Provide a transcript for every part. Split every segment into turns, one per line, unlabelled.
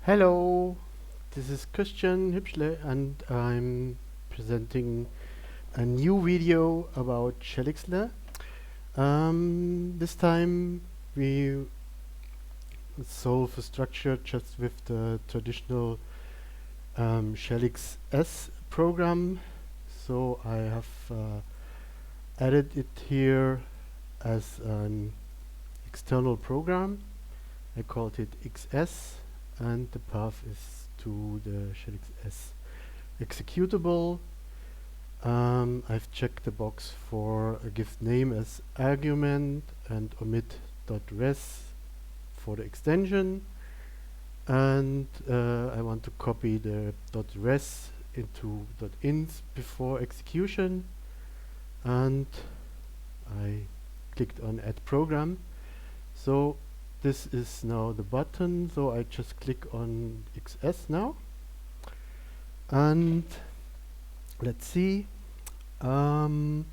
Hello, this is Christian Hübschle and I'm presenting a new video about ShelXle. This time we solve a structure just with the traditional SHELXS program. So I have added it here as an external program. I called it XS, and the path is to the SHELXS executable. I've checked the box for a gift name as argument and omit.res for the extension, and I want to copy the .res into .ins before execution, and I clicked on add program. So this is now the button, so I just click on XS now, and let's see. I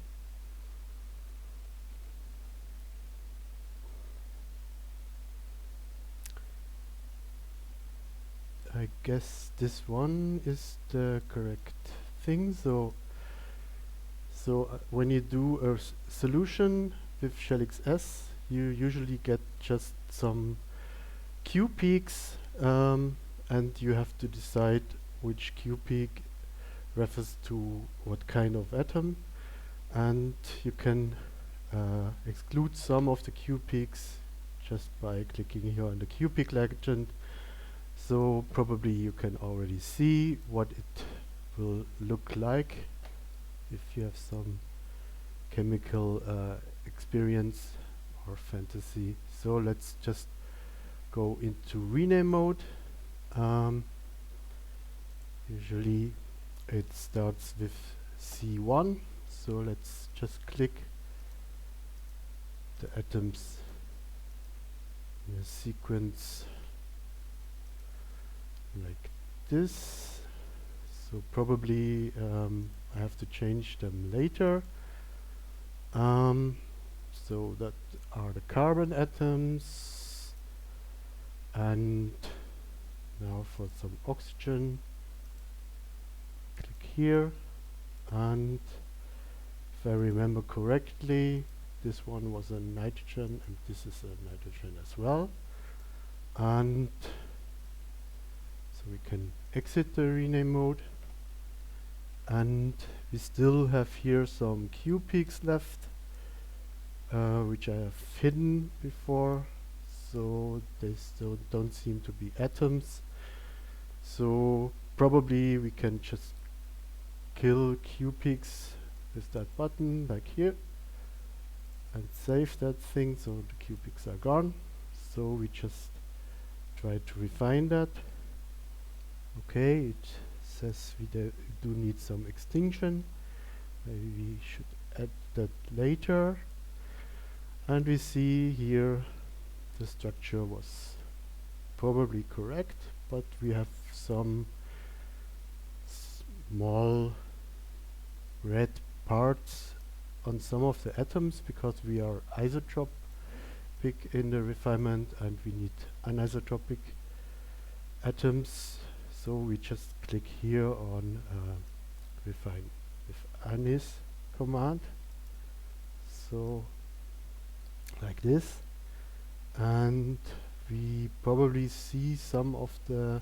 guess this one is the correct thing. So when you do a solution with ShelXS, you usually get just some Q peaks, and you have to decide which Q peak refers to what kind of atom, and you can exclude some of the Q peaks just by clicking here on the Q peak legend. So probably you can already see what it will look like if you have some chemical experience or fantasy. So let's just go into rename mode. Usually it starts with C1, so let's just click the atoms in a sequence like this. So probably I have to change them later. So that are the carbon atoms, and now for some oxygen, click here, and if I remember correctly, this one was a nitrogen and this is a nitrogen as well, and so we can exit the rename mode, and we still have here some Q peaks left, which I have hidden before, so they still don't seem to be atoms. So probably we can just kill Q peaks with that button like here and save that thing, so the Q peaks are gone. So we just try to refine that. Okay, it says we do need some extinction. Maybe we should add that later. And we see here the structure was probably correct, but we have some small red parts on some of the atoms because we are isotropic in the refinement and we need anisotropic atoms. So we just click here on refine with anis command, so like this, and we probably see some of the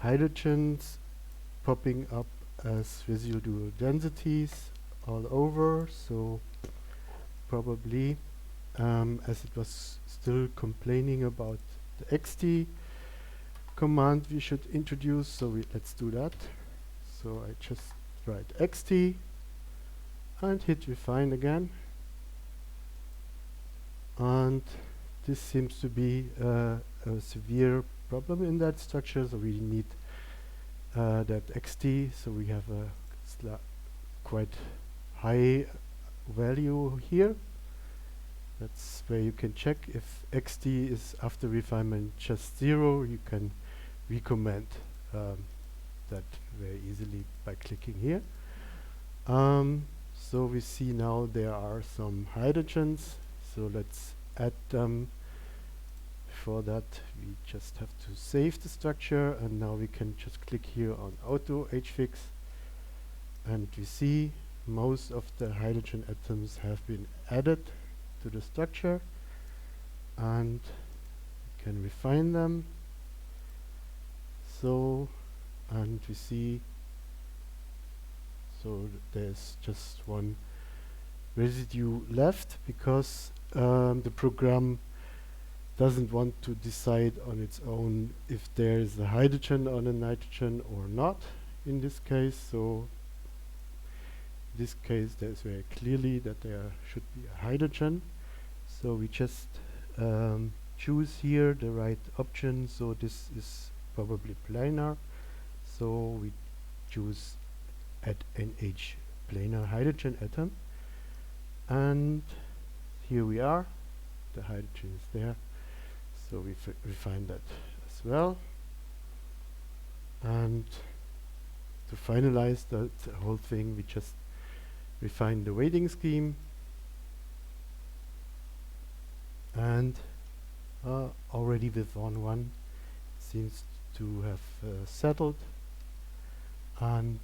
hydrogens popping up as residual densities all over. So probably as it was still complaining about the xt command we should introduce, so let's do that. So I just write xt and hit refine again, and this seems to be a severe problem in that structure, so we need that xt, so we have a quite high value here. That's where you can check if xt is after refinement just 0. You can recommend that very easily by clicking here. So we see now there are some hydrogens, so let's add them for that we just have to save the structure, and now we can just click here on auto hfix, and we see most of the hydrogen atoms have been added to the structure, and we can refine them. So, and we see, so there's just one residue left because the program doesn't want to decide on its own if there is a hydrogen on a nitrogen or not in this case. So in this case there's very clearly that there should be a hydrogen. So we just choose here the right option. So this is probably planar. So we choose add NH planar hydrogen atom. And here we are. The hydrogen is there. So we refine that as well. And to finalize the whole thing, we just refine the weighting scheme. And already with 1,1 seems to have settled. And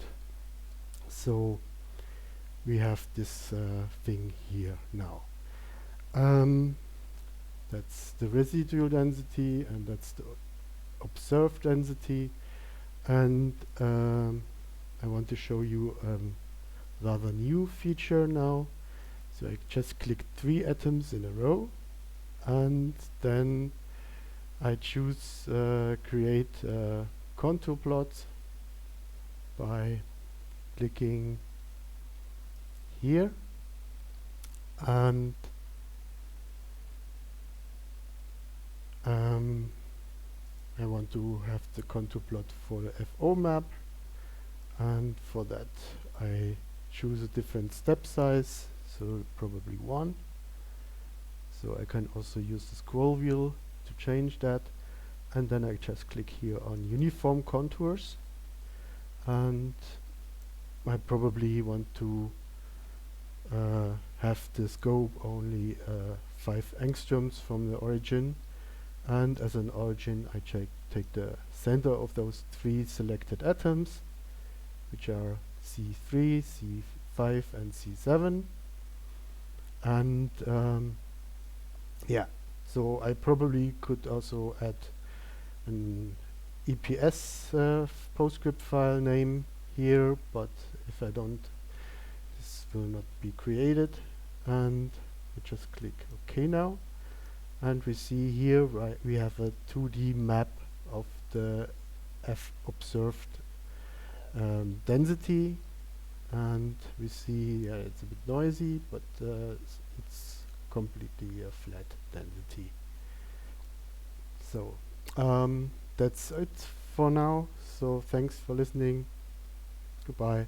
so we have this thing here now. That's the residual density, and that's the observed density. And I want to show you a rather new feature now. So I just click 3 atoms in a row, and then I choose create a contour plot by clicking here, and I want to have the contour plot for the FO map, and for that I choose a different step size, so probably 1. So I can also use the scroll wheel to change that, and then I just click here on uniform contours, and I probably want to have the scope only 5 angstroms from the origin, and as an origin I take the center of those 3 selected atoms, which are C3, C5 and C7. And yeah, so I probably could also add an EPS PostScript file name here, but if I don't, this will not be created. And we just click OK now, and we see here we have a 2D map of the observed density, and we see it's a bit noisy, but it's completely a flat density. So that's it for now. So thanks for listening. Goodbye.